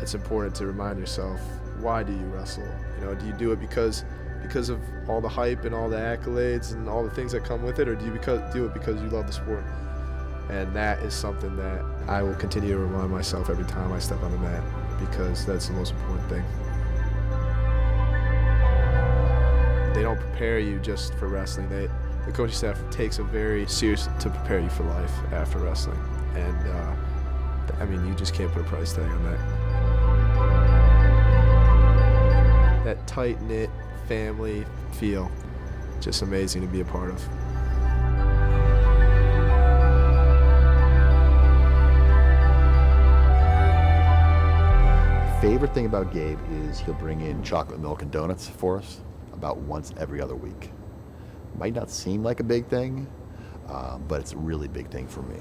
it's important to remind yourself, why do you wrestle? You know, do you do it because of all the hype and all the accolades and all the things that come with it, or do you do it because you love the sport? And that is something that I will continue to remind myself every time I step on the mat, because that's the most important thing. They don't prepare you just for wrestling. The coaching staff takes it very serious to prepare you for life after wrestling. And I mean, you just can't put a price tag on that. That tight-knit family feel, just amazing to be a part of. Favorite thing about Gabe is he'll bring in chocolate milk and donuts for us about once every other week. Might not seem like a big thing, but it's a really big thing for me.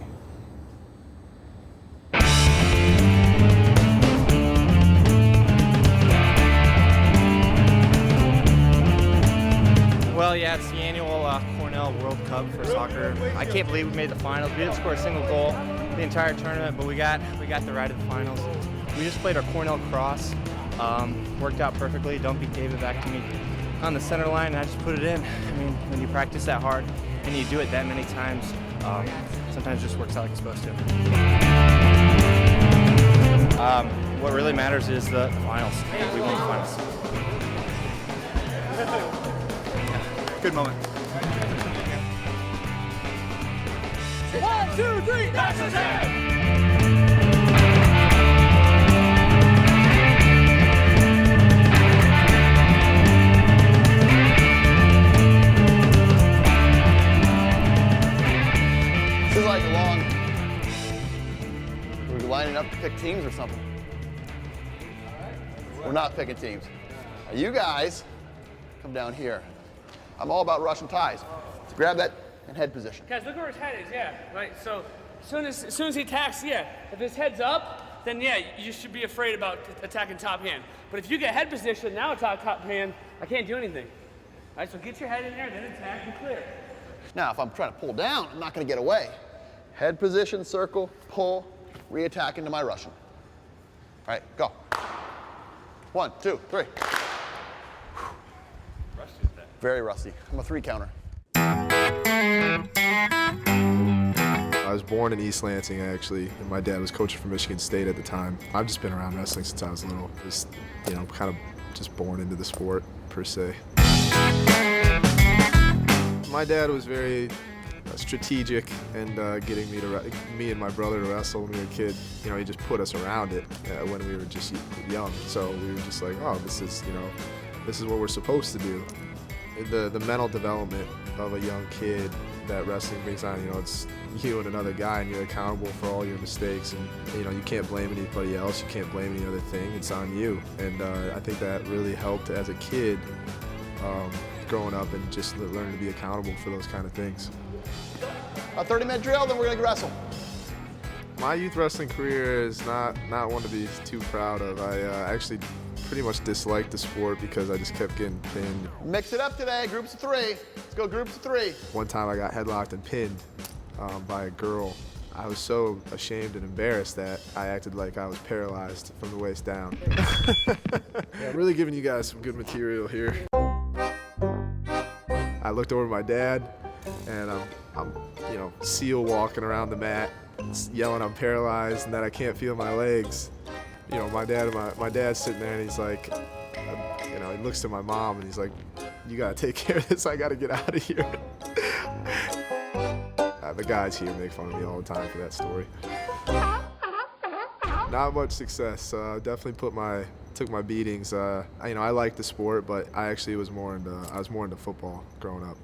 Well, yeah, it's the annual Cornell World Cup for soccer. I can't believe we made the finals. We didn't score a single goal the entire tournament, but we got the ride to the finals. We just played our Cornell cross. Worked out perfectly. Don't beat David back to me on the center line, and I just put it in. I mean, when you practice that hard and you do it that many times, sometimes it just works out like it's supposed to. What really matters is the finals. We won the finals. Good moment. 1, 2, 3, that's his head! This is like a long, we're lining up to pick teams or something. We're not picking teams. Now you guys come down here. I'm all about Russian ties. So grab that and head position. Guys, look where his head is, yeah. Right, so as soon as he attacks, yeah. If his head's up, then yeah, you should be afraid about attacking top hand. But if you get head position, now attack top hand, I can't do anything. All right, so get your head in there, then attack and clear. Now, if I'm trying to pull down, I'm not gonna get away. Head position, circle, pull, re-attack into my Russian. All right, go. 1, 2, 3. Very rusty. I'm a 3 counter. I was born in East Lansing, actually, and my dad was coaching for Michigan State at the time. I've just been around wrestling since I was little. Just, you know, kind of just born into the sport, per se. My dad was very strategic and getting me and my brother to wrestle when we were a kid. You know, he just put us around it when we were just young. So we were just like, oh, this is what we're supposed to do. The mental development of a young kid that wrestling brings on, you know, it's you and another guy, and you're accountable for all your mistakes, and you know, you can't blame anybody else, you can't blame any other thing, it's on you. And I think that really helped as a kid, growing up and just learning to be accountable for those kind of things. A 30-minute drill, then we're gonna wrestle. My youth wrestling career is not one to be too proud of. I actually pretty much disliked the sport because I just kept getting pinned. Mix it up today, groups of 3. Let's go groups of 3. One time I got headlocked and pinned by a girl. I was so ashamed and embarrassed that I acted like I was paralyzed from the waist down. Yeah, I'm really giving you guys some good material here. I looked over at my dad, and I'm you know, seal walking around the mat, yelling I'm paralyzed and that I can't feel my legs. You know, my dad's sitting there, and he's like, you know, he looks to my mom and he's like, you gotta take care of this, I gotta get out of here. The guys here make fun of me all the time for that story. Not much success. Definitely took my beatings. You know, I liked the sport, but I actually was more into football growing up.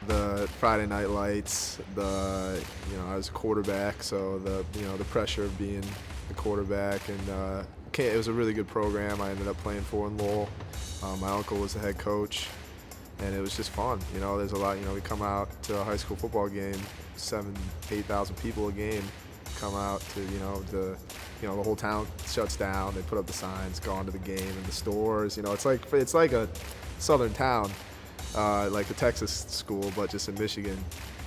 The Friday Night Lights, you know, I was a quarterback, so the pressure of being the quarterback, and it was a really good program. I ended up playing for in Lowell. My uncle was the head coach, and it was just fun. You know, there's a lot. You know, we come out to a high school football game, 8,000 people a game come out to, you know, the whole town shuts down. They put up the signs, go on to the game, and the stores. You know, it's like a southern town. Like the Texas school, but just in Michigan.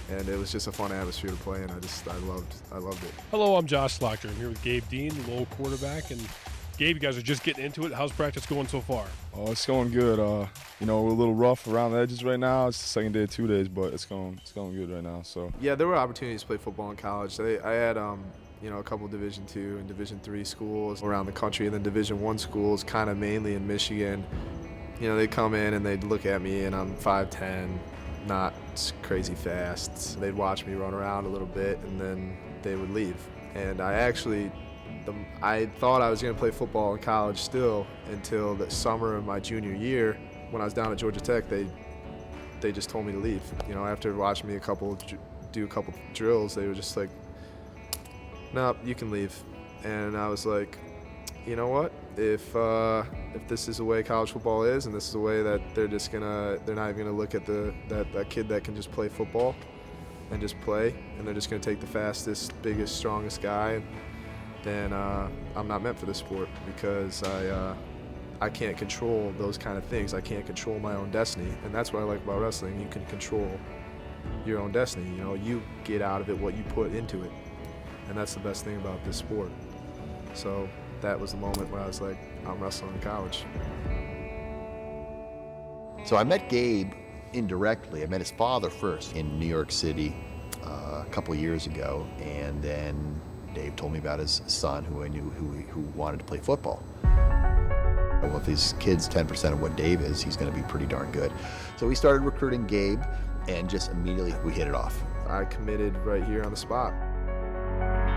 and it was just a fun atmosphere to play in. I loved it. Hello, I'm Josh Slaughter. I'm here with Gabe Dean, the Lowell quarterback. And Gabe, you guys are just getting into it. How's practice going so far? Oh, it's going good. You know, we're a little rough around the edges right now. It's the second day of 2 days, but it's going good right now. So yeah, there were opportunities to play football in college. I had you know, a couple Division II and Division III schools around the country, and then Division I schools, kind of mainly in Michigan. You know, they'd come in and they'd look at me, and I'm 5'10", not crazy fast. They'd watch me run around a little bit, and then they would leave. And I thought I was going to play football in college still until the summer of my junior year. When I was down at Georgia Tech, they just told me to leave. You know, after watching me do a couple drills, they were just like, "No, you can leave." And I was like, you know what? If this is the way college football is, and this is the way that they're not even gonna look at that kid that can just play football and just play, and they're just gonna take the fastest, biggest, strongest guy, then I'm not meant for this sport, because I can't control those kind of things. I can't control my own destiny, and that's what I like about wrestling. You can control your own destiny. You know, you get out of it what you put into it, and that's the best thing about this sport. So that was the moment where I was like, I'm wrestling in college. So I met Gabe indirectly. I met his father first in New York City a couple of years ago, and then Dave told me about his son, who I knew who wanted to play football. Well, if his kid's 10% of what Dave is, he's going to be pretty darn good. So we started recruiting Gabe, and just immediately we hit it off. I committed right here on the spot.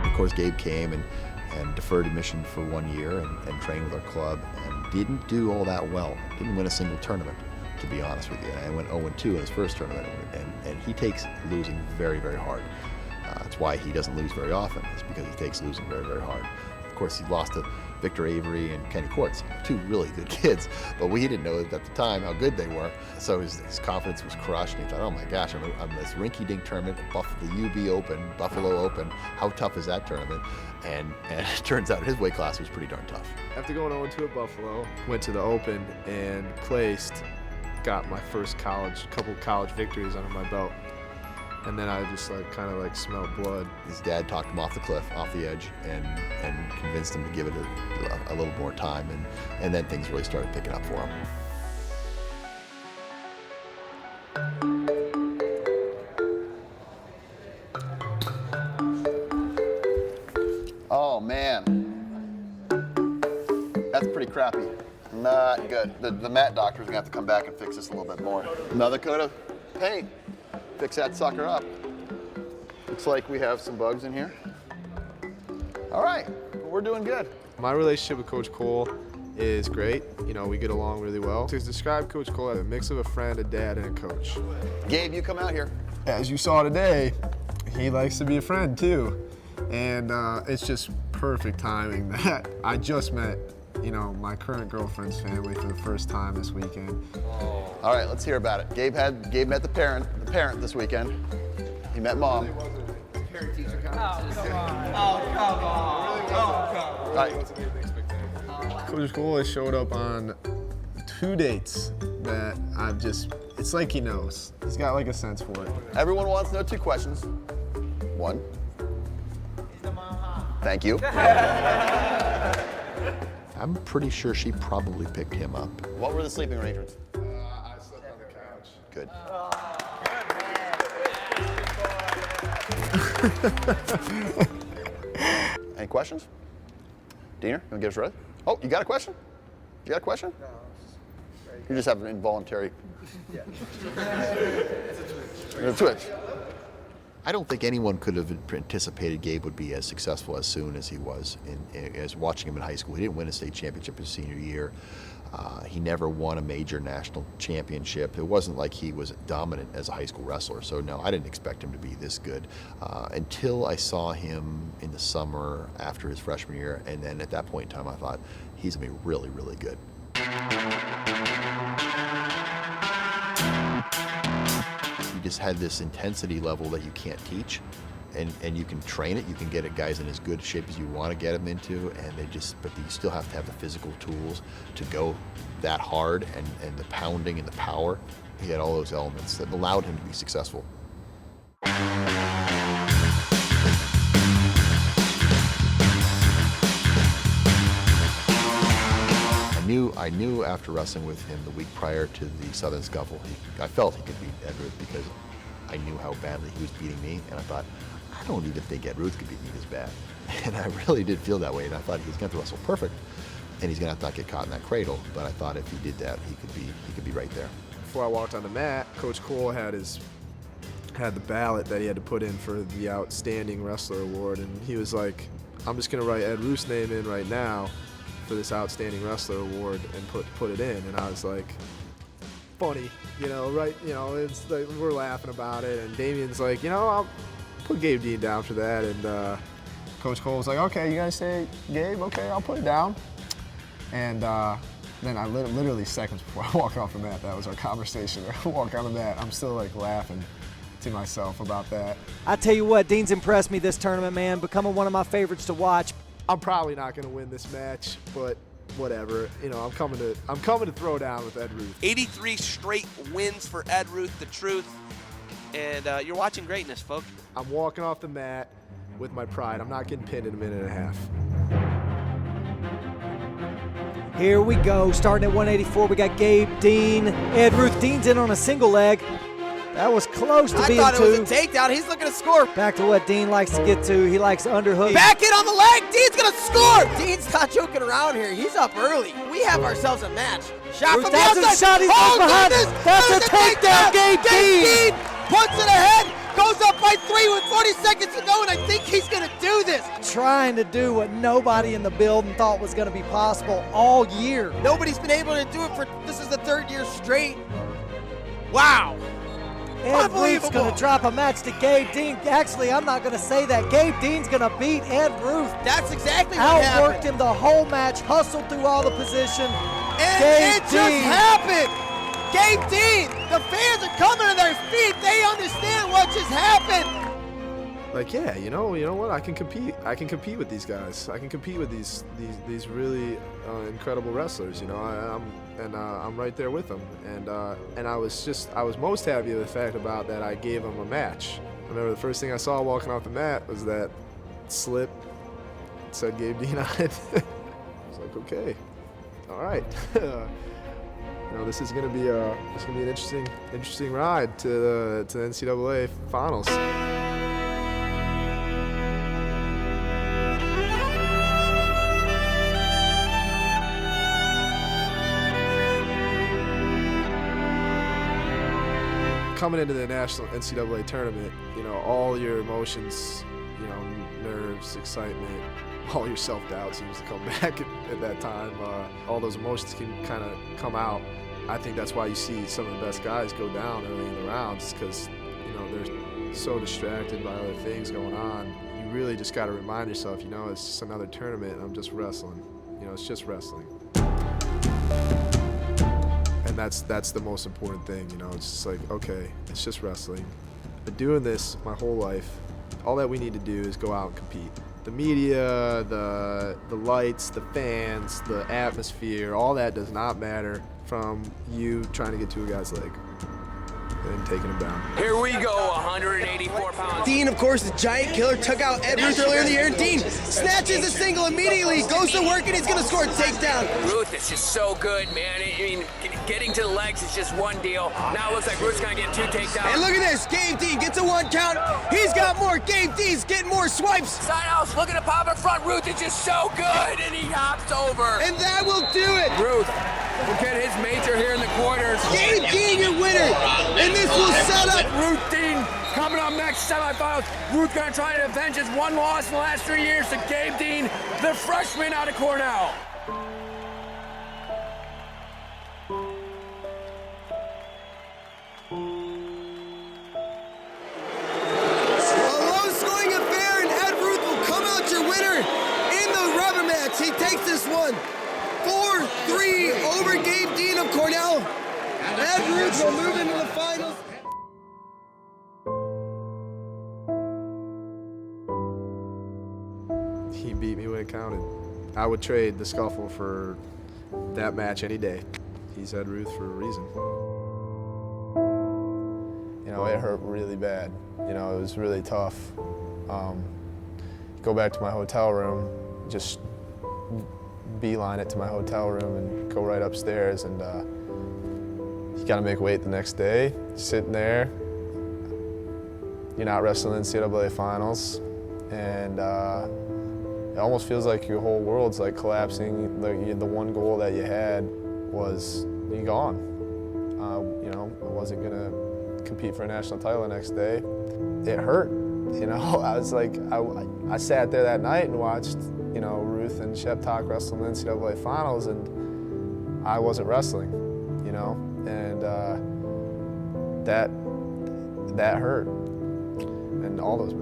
Of course, Gabe came and deferred admission for 1 year and trained with our club, and didn't do all that well. Didn't win a single tournament, to be honest with you. And I went 0-2 in his first tournament, and he takes losing very, very hard. That's why he doesn't lose very often. It's because he takes losing very, very hard. Of course, he lost to Victor Avery and Kenny Quartz, two really good kids, but we didn't know at the time how good they were. So his confidence was crushed, and he thought, oh my gosh, I'm this rinky-dink tournament, the UB Open, Buffalo Open. How tough is that tournament? And it turns out his weight class was pretty darn tough. After going 0-2 at Buffalo, went to the Open and placed, got my first couple college victories under my belt. And then I just kind of smelled blood. His dad talked him off the cliff, off the edge, and convinced him to give it a little more time. And then things really started picking up for him. Oh man, that's pretty crappy. Not good. The mat doctor's gonna have to come back and fix this a little bit more. Another coat of paint. Fix that sucker up. Looks like we have some bugs in here. All right, we're doing good. My relationship with Coach Cole is great. You know, we get along really well. To describe Coach Cole as a mix of a friend, a dad, and a coach. Gabe, you come out here. As you saw today, he likes to be a friend too. And it's just perfect timing that I just met, my current girlfriend's family for the first time this weekend. All right, let's hear about it. Gabe met the parent this weekend. He met mom. Parent-teacher conversation. Oh, come on. All right. Coach Cole has showed up on 2 dates that it's like he knows. He's got a sense for it. Everyone wants to know 2 questions. 1. Thank you. I'm pretty sure she probably picked him up. What were the sleeping arrangements? I slept on the couch. Good. Any questions? Diener, you want to get us ready? Oh, you got a question? You got a question? No. You just have an involuntary. Yeah. It's a twitch. I don't think anyone could have anticipated Gabe would be as successful as soon as he was as watching him in high school. He didn't win a state championship his senior year. He never won a major national championship. It wasn't like he was dominant as a high school wrestler. So no, I didn't expect him to be this good until I saw him in the summer after his freshman year. And then at that point in time, I thought he's gonna be really, really good. He just had this intensity level that you can't teach, and you can train it. You can get guys in as good shape as you want to get them into, but you still have to have the physical tools to go that hard, and the pounding and the power. He had all those elements that allowed him to be successful. I knew after wrestling with him the week prior to the Southern Scuffle, I felt he could beat Ed Ruth because I knew how badly he was beating me, and I thought, I don't even think Ed Ruth could beat me this bad. And I really did feel that way, and I thought he was going to wrestle perfect, and he's going to have to not get caught in that cradle. But I thought if he did that, he could be right there. Before I walked on the mat, Coach Cole had the ballot that he had to put in for the Outstanding Wrestler Award, and he was like, I'm just going to write Ed Ruth's name in right now for this Outstanding Wrestler Award and put it in. And I was like, funny, right? It's like we're laughing about it, and Damien's like, I'll put Gabe Dean down for that. And Coach Cole was like, okay, you guys say Gabe? Okay, I'll put it down. And then I literally seconds before I walk off the mat, that was our conversation. I walk on the mat, I'm still like laughing to myself about that. I tell you what, Dean's impressed me this tournament, man, becoming one of my favorites to watch. I'm probably not going to win this match, but whatever. I'm coming to throw down with Ed Ruth. 83 straight wins for Ed Ruth, the truth. And you're watching greatness, folks. I'm walking off the mat with my pride. I'm not getting pinned in a minute and a half. Here we go, starting at 184, we got Gabe Dean. Ed Ruth, Dean's in on a single leg. That was close to being two. I thought it was a takedown. He's looking to score. Back to what Dean likes to get to. He likes underhook. Back in on the leg. Dean's going to score. Dean's not joking around here. He's up early. We have ourselves a match. Shot Ruth from the outside. Shot. He's behind. That's a takedown. Gabe Dean puts it ahead. Goes up by 3 with 40 seconds to go, and I think he's going to do this. Trying to do what nobody in the building thought was going to be possible all year. Nobody's been able to do it this is the 3rd year straight. Wow. Ed Ruth's going to drop a match to Gabe Dean. Actually, I'm not going to say that. Gabe Dean's going to beat Ed Ruth. That's exactly what happened. Outworked him the whole match, hustled through all the position. And it just happened. Gabe Dean, the fans are coming to their feet. They understand what just happened. Like, yeah, you know what? I can compete. I can compete with these guys. I can compete with these really incredible wrestlers. I'm right there with them. And I was most happy with the fact about that I gave them a match. I remember the first thing I saw walking off the mat was that slip. It said Gabe Dean on it. I was like, okay, all right. This is gonna be an interesting ride to the NCAA finals. Coming into the national NCAA tournament, all your emotions, nerves, excitement, all your self-doubt seems to come back at that time. All those emotions can kind of come out. I think that's why you see some of the best guys go down early in the rounds, because they're so distracted by other things going on. You really just got to remind yourself, it's just another tournament. I'm just wrestling. It's just wrestling. And that's the most important thing. It's just like, okay, it's just wrestling. But doing this my whole life, all that we need to do is go out and compete. The media, the lights, the fans, the atmosphere, all that does not matter from you trying to get to a guy's leg and taking him down. Here we go, 184 pounds. Dean, of course, the giant killer, took out Ed Ruth earlier in the year, and Dean snatches a single immediately, goes to work, and he's going to score a takedown. Ruth is just so good, man. Getting to the legs is just one deal. Now it looks like Ruth's going to get 2 takedowns. And look at this, Gabe Dean gets a 1 count. He's got more. Gabe Dean's getting more swipes. Side house looking to pop in front. Ruth is just so good, and he hops over. And that will do it. Ruth will get his major here in the quarters. Gabe Dean, your winner. And this will set up. Ruth Dean coming up next, semifinals. Ruth going to try to avenge his 1 loss in the last 3 years to Gabe Dean, the freshman out of Cornell. He takes this one 4-3 over Gabe Dean of Cornell. Ed Ruth will move into the finals. He beat me when it counted. I would trade the scuffle for that match any day. He's Ed Ruth for a reason. know, it hurt really bad. You know, it was really tough. Go back to my hotel room, just beeline it to my hotel room and go right upstairs, and you gotta make weight the next day. Sitting there, you're not wrestling NCAA finals, and it almost feels like your whole world's like collapsing. The one goal that you had was gone. You know, I wasn't gonna compete for a national title the next day. It hurt, you know. I was like, I sat there that night and watched, you know, Ruth and Shep talk wrestle in the NCAA finals, and I wasn't wrestling, you know, and that hurt, and all those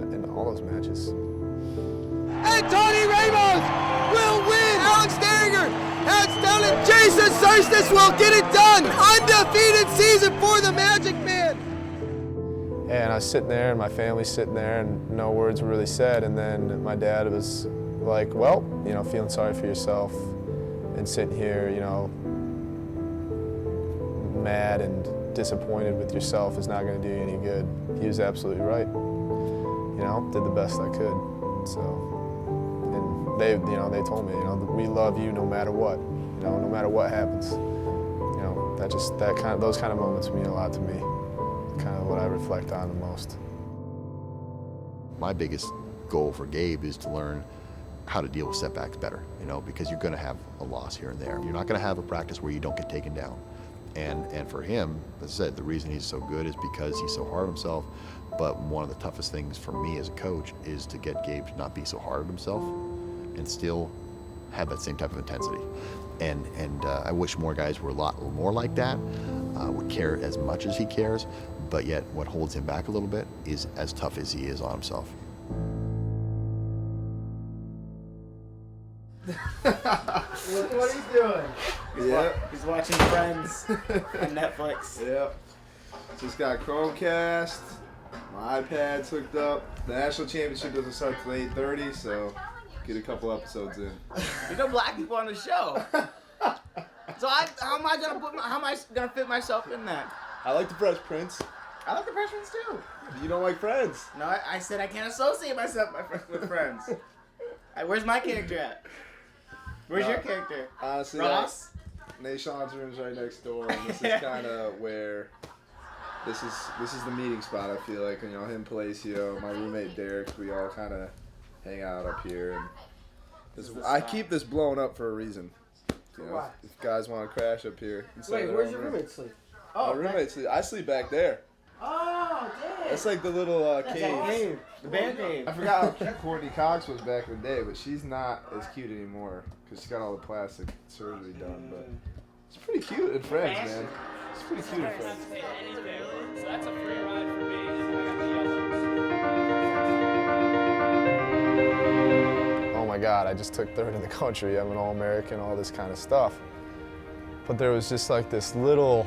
matches. And Tony Ramos will win. Alex Derringer has done it. Jason Sarstis will get it done. Undefeated season for the Magic Man. And I was sitting there, and my family's sitting there, and no words were really said. And then my dad was like, well, you know, feeling sorry for yourself and sitting here, you know, mad and disappointed with yourself is not going to do you any good. He was absolutely right. You know, did the best I could. So, and they, you know, they told me, you know, we love you no matter what. You know, no matter what happens. You know, those kind of moments mean a lot to me. Kind of what I reflect on the most. My biggest goal for Gabe is to learn how to deal with setbacks better, you know, because you're going to have a loss here and there. You're not going to have a practice where you don't get taken down. And for him, as I said, the reason he's so good is because he's so hard on himself. But one of the toughest things for me as a coach is to get Gabe to not be so hard on himself and still have that same type of intensity. And I wish more guys were a lot more like that, would care as much as he cares, but yet what holds him back a little bit is as tough as he is on himself. What are you doing? Yep. He's watching Friends on Netflix. Yep. Just got Chromecast. My iPad's hooked up. The national championship doesn't start till 8:30, so get a couple episodes in. There's no black people on the show. So how am I gonna fit myself in that? I like the Fresh Prince. I like the Fresh Prince too. You don't like Friends? No, I said I can't associate myself with Friends. Where's my character at? Where's your character? Honestly, Ross? Nahshon's room's right next door, and this is kind of where this is the meeting spot. I feel like, you know, him, Palacio, my roommate Derek, we all kind of hang out up here. And I keep this blown up for a reason. You know, if guys want to crash up here. Wait, where's your roommate sleep? Oh, my roommate sleep. I sleep back there. Oh, damn. That's like the little cave. The band cave. I forgot how cute Courtney Cox was back in the day, but she's not as cute anymore because she's got all the plastic surgery done. But it's pretty cute in Friends, man. It's pretty cute in Friends. So that's a free ride for me. Oh my God, I just took third in the country. I'm an All-American, all this kind of stuff. But there was just like this little,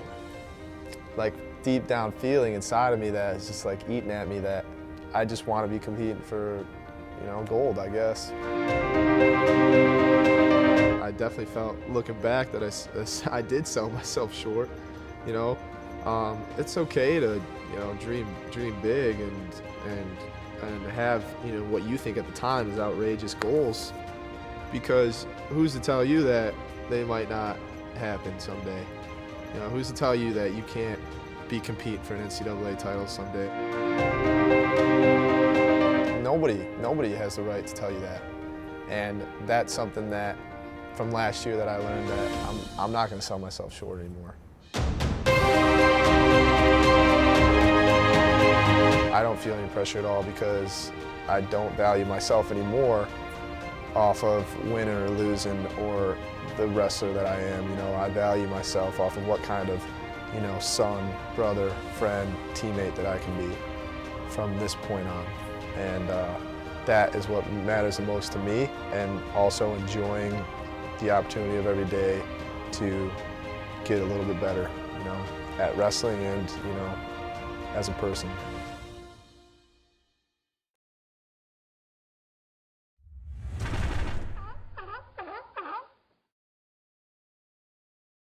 like, deep down feeling inside of me that is just like eating at me that I just want to be competing for, you know, gold, I guess. I definitely felt, looking back, that I did sell myself short, you know. It's okay to, you know, dream big and have, you know, what you think at the time is outrageous goals, because who's to tell you that they might not happen someday? You know, who's to tell you that you can't be competing for an NCAA title someday? Nobody has the right to tell you that. And that's something that, from last year, that I learned that I'm not going to sell myself short anymore. I don't feel any pressure at all because I don't value myself anymore off of winning or losing or the wrestler that I am. You know, I value myself off of what kind of, you know, son, brother, friend, teammate that I can be from this point on. And that is what matters the most to me, and also enjoying the opportunity of every day to get a little bit better, you know, at wrestling and, you know, as a person.